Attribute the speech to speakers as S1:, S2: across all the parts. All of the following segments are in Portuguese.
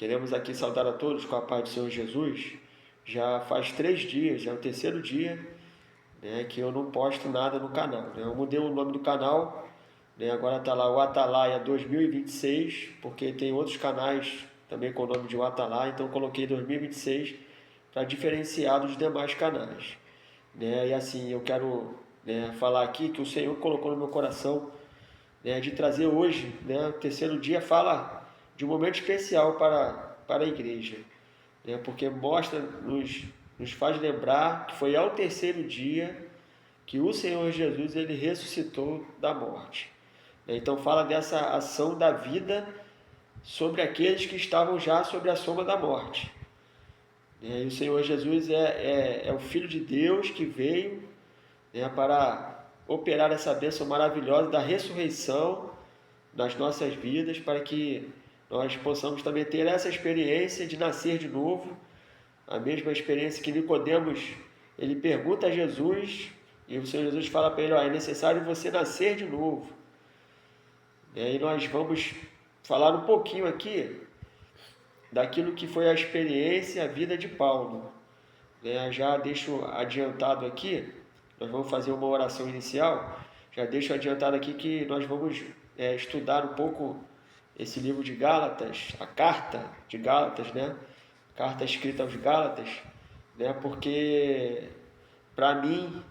S1: Queremos aqui saudar a todos com a paz do Senhor Jesus. Já faz 3 dias, é o terceiro dia, né, que eu não posto nada no canal, né? Eu mudei o nome do canal, né, agora está lá o Atalaia 2026, porque tem outros canais também com o nome de o Atalaia, então eu coloquei 2026 para diferenciar dos demais canais, né? E assim, eu quero, né, falar aqui que o Senhor colocou no meu coração, né, de trazer hoje, né, o terceiro dia, fala de um momento especial para a igreja, né, porque nos faz lembrar que foi ao terceiro dia que o Senhor Jesus ele ressuscitou da morte. Então fala dessa ação da vida sobre aqueles que estavam já sobre a sombra da morte. E o Senhor Jesus é o Filho de Deus que veio, né, para operar essa bênção maravilhosa da ressurreição nas nossas vidas, para que nós possamos também ter essa experiência de nascer de novo, a mesma experiência que Nicodemos, ele pergunta a Jesus, e o Senhor Jesus fala para ele, é necessário você nascer de novo. E aí nós vamos falar um pouquinho aqui daquilo que foi a experiência, a vida de Paulo. Já deixo adiantado aqui, nós vamos fazer uma oração inicial, já deixo adiantado aqui que nós vamos estudar um pouco esse livro de Gálatas, a carta de Gálatas, né? Carta escrita aos Gálatas, né? Porque para mim,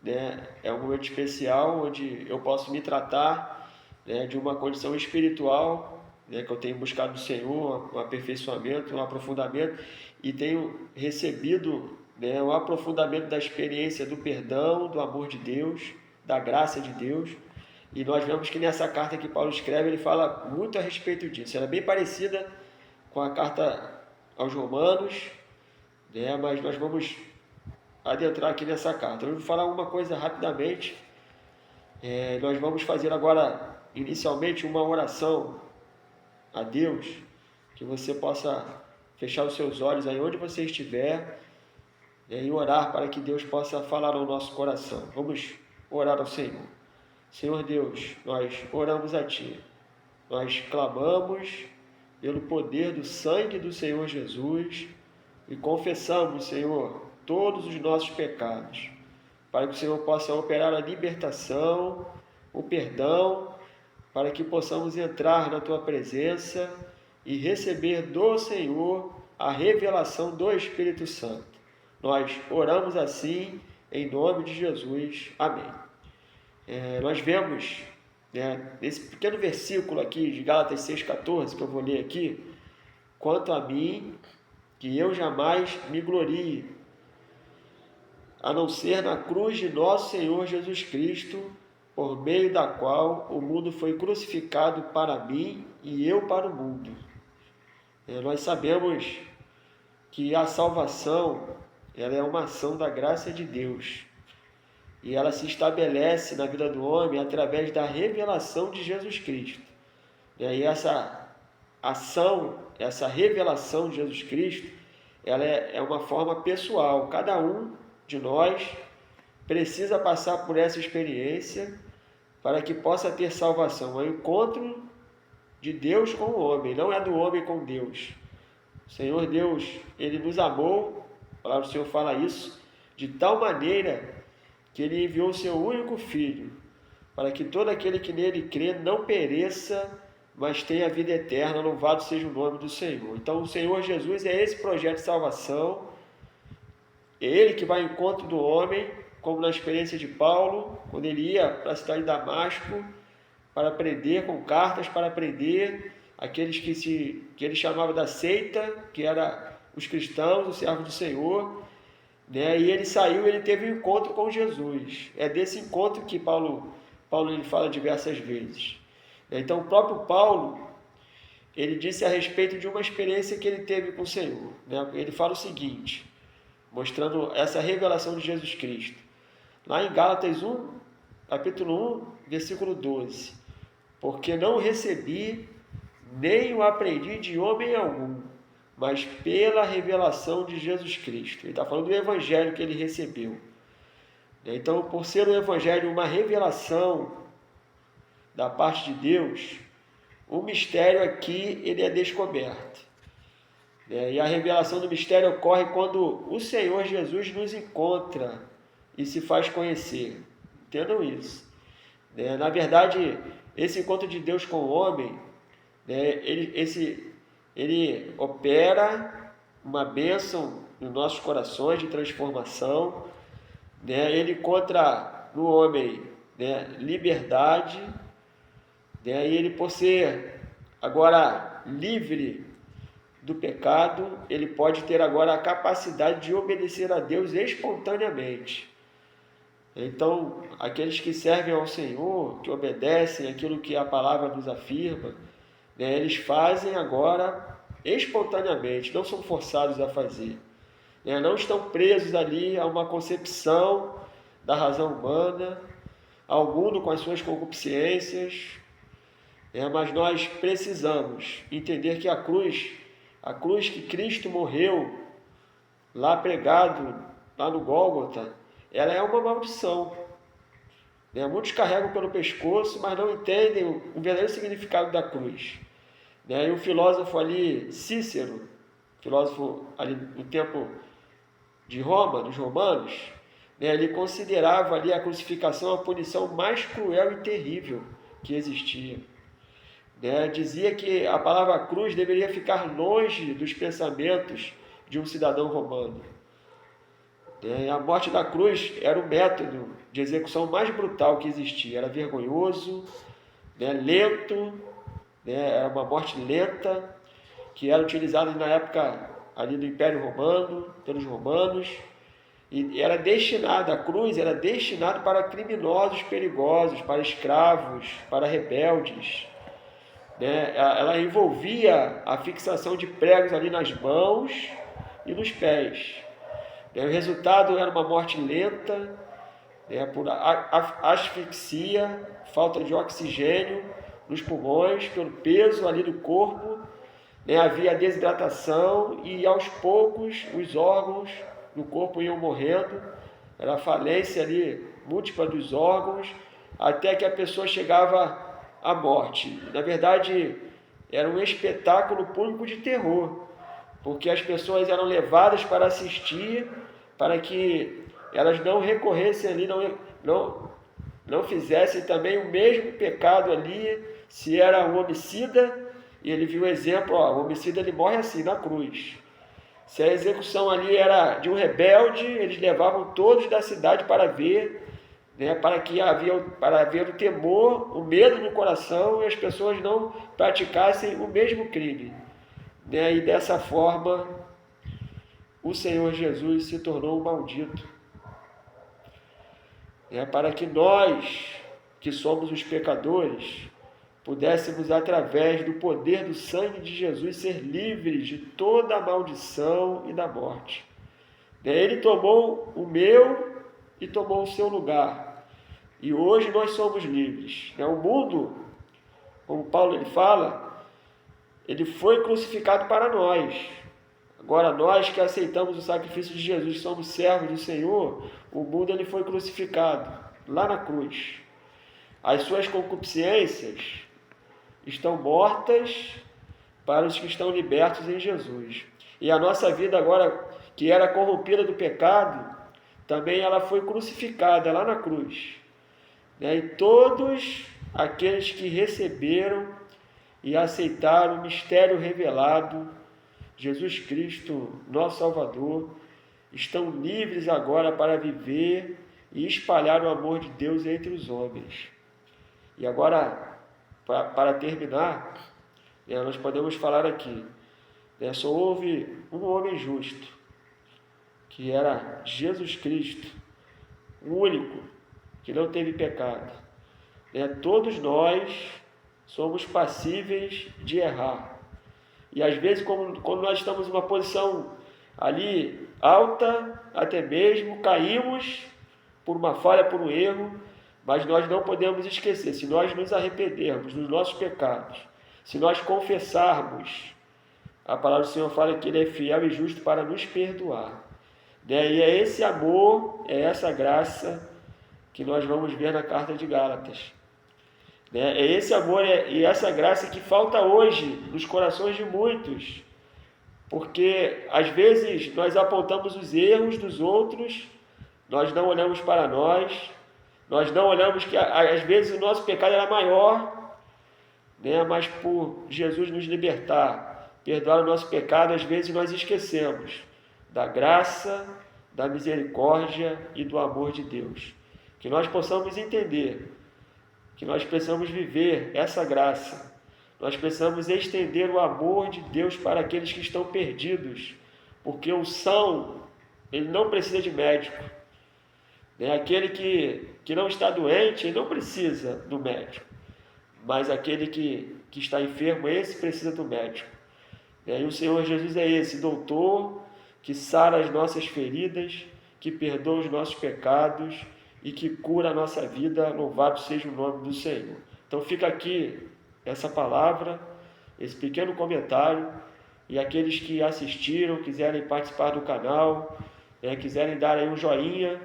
S1: né, é um momento especial onde eu posso me tratar, né, de uma condição espiritual, né, que eu tenho buscado do Senhor, um aperfeiçoamento, um aprofundamento, e tenho recebido, né, um aprofundamento da experiência do perdão, do amor de Deus, da graça de Deus. E nós vemos que nessa carta que Paulo escreve, ele fala muito a respeito disso. Ela é bem parecida com a carta aos Romanos, né, mas nós vamos adentrar aqui nessa carta. Eu vou falar uma coisa rapidamente. Nós vamos fazer agora, inicialmente, uma oração a Deus, que você possa fechar os seus olhos aí onde você estiver, né, e orar para que Deus possa falar ao nosso coração. Vamos orar ao Senhor. Senhor Deus, nós oramos a Ti. Nós clamamos pelo poder do sangue do Senhor Jesus e confessamos, Senhor, todos os nossos pecados, para que o Senhor possa operar a libertação, o perdão, para que possamos entrar na Tua presença e receber do Senhor a revelação do Espírito Santo. Nós oramos assim, em nome de Jesus. Amém. Nós vemos, né, nesse pequeno versículo aqui de Gálatas 6,14, que eu vou ler aqui, quanto a mim, que eu jamais me glorie, a não ser na cruz de nosso Senhor Jesus Cristo, por meio da qual o mundo foi crucificado para mim e eu para o mundo. Nós sabemos que a salvação, ela é uma ação da graça de Deus, e ela se estabelece na vida do homem através da revelação de Jesus Cristo. E essa ação, essa revelação de Jesus Cristo, ela é uma forma pessoal. Cada um de nós precisa passar por essa experiência para que possa ter salvação. É o encontro de Deus com o homem, não é do homem com Deus. O Senhor Deus, Ele nos amou, a palavra do Senhor fala isso, de tal maneira que Ele enviou o Seu único Filho, para que todo aquele que nele crê não pereça, mas tenha vida eterna. Louvado seja o nome do Senhor. Então o Senhor Jesus é esse projeto de salvação, é Ele que vai ao encontro do homem, como na experiência de Paulo, quando ele ia para a cidade de Damasco, para aprender, com cartas para aprender aqueles que ele chamava da seita, que era os cristãos, os servos do Senhor, né? E ele saiu, ele teve um encontro com Jesus. É desse encontro que Paulo ele fala diversas vezes. Então o próprio Paulo, ele disse a respeito de uma experiência que ele teve com o Senhor, né? Ele fala o seguinte, mostrando essa revelação de Jesus Cristo. Lá em Gálatas 1, capítulo 1, versículo 12. Porque não recebi, nem o aprendi de homem algum, mas pela revelação de Jesus Cristo. Ele está falando do evangelho que ele recebeu. Então, por ser o evangelho uma revelação da parte de Deus, o mistério aqui ele é descoberto. E a revelação do mistério ocorre quando o Senhor Jesus nos encontra e se faz conhecer. Entendam isso. Na verdade, esse encontro de Deus com o homem, ele opera uma bênção nos nossos corações de transformação. Ele encontra no homem liberdade, e ele, por ser agora livre do pecado, ele pode ter agora a capacidade de obedecer a Deus espontaneamente. Então, aqueles que servem ao Senhor, que obedecem aquilo que a palavra nos afirma, eles fazem agora espontaneamente, não são forçados a fazer. Não estão presos ali a uma concepção da razão humana, ao mundo com as suas concupiscências, mas nós precisamos entender que a cruz que Cristo morreu lá pregado, lá no Gólgota, ela é uma maldição. Muitos carregam pelo pescoço, mas não entendem o verdadeiro significado da cruz. E o filósofo ali, Cícero, filósofo ali no tempo de Roma, dos romanos, ele considerava ali a crucificação a punição mais cruel e terrível que existia. Dizia que a palavra cruz deveria ficar longe dos pensamentos de um cidadão romano. A morte da cruz era o método de execução mais brutal que existia. Era vergonhoso, lento, era uma morte lenta, que era utilizada na época ali do Império Romano, pelos romanos, e era destinada, a cruz era destinada para criminosos perigosos, para escravos, para rebeldes. Ela envolvia a fixação de pregos ali nas mãos e nos pés. O resultado era uma morte lenta, por asfixia, falta de oxigênio nos pulmões, pelo peso ali do corpo, havia desidratação e aos poucos os órgãos do corpo iam morrendo, era a falência ali múltipla dos órgãos, até que a pessoa chegava à morte. Na verdade, era um espetáculo público de terror, porque as pessoas eram levadas para assistir, para que elas não recorressem ali, não fizessem também o mesmo pecado ali, se era um homicida, e ele viu o exemplo, o homicida ele morre assim, na cruz. Se a execução ali era de um rebelde, eles levavam todos da cidade para ver, para ver o temor, o medo no coração, e as pessoas não praticassem o mesmo crime. E dessa forma, o Senhor Jesus se tornou um maldito. Para que nós, que somos os pecadores, pudéssemos, através do poder do sangue de Jesus, ser livres de toda a maldição e da morte. Ele tomou o meu e tomou o seu lugar. E hoje nós somos livres. O mundo, como Paulo ele fala, ele foi crucificado para nós. Agora nós que aceitamos o sacrifício de Jesus, somos servos do Senhor, o mundo ele foi crucificado lá na cruz. As suas concupiscências estão mortas para os que estão libertos em Jesus. E a nossa vida agora, que era corrompida do pecado, também ela foi crucificada lá na cruz. E todos aqueles que receberam e aceitaram o mistério revelado, Jesus Cristo, nosso Salvador, estão livres agora para viver e espalhar o amor de Deus entre os homens. E agora, para terminar, nós podemos falar aqui, só houve um homem justo, que era Jesus Cristo, o único que não teve pecado. Todos nós somos passíveis de errar. E às vezes, quando nós estamos em uma posição ali alta, até mesmo caímos por uma falha, por um erro, mas nós não podemos esquecer, se nós nos arrependermos dos nossos pecados, se nós confessarmos, a palavra do Senhor fala que Ele é fiel e justo para nos perdoar. E é esse amor, é essa graça que nós vamos ver na carta de Gálatas. É esse amor e essa graça que falta hoje nos corações de muitos, Porque às vezes nós apontamos os erros dos outros, nós não olhamos para nós não olhamos que às vezes o nosso pecado era maior, né? Mas por Jesus nos libertar, perdoar o nosso pecado, às vezes nós esquecemos da graça, da misericórdia e do amor de Deus. Que nós possamos entender que nós precisamos viver essa graça, nós precisamos estender o amor de Deus para aqueles que estão perdidos, porque o são, ele não precisa de médico, né? Aquele que não está doente, ele não precisa do médico, mas aquele que está enfermo, esse precisa do médico. E o Senhor Jesus é esse doutor que sara as nossas feridas, que perdoa os nossos pecados e que cura a nossa vida. Louvado seja o nome do Senhor. Então fica aqui essa palavra, esse pequeno comentário, e aqueles que assistiram, quiserem participar do canal, quiserem dar aí um joinha,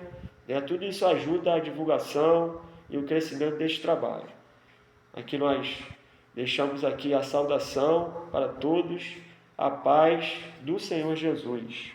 S1: tudo isso ajuda a divulgação e o crescimento deste trabalho. Aqui nós deixamos aqui a saudação para todos, a paz do Senhor Jesus.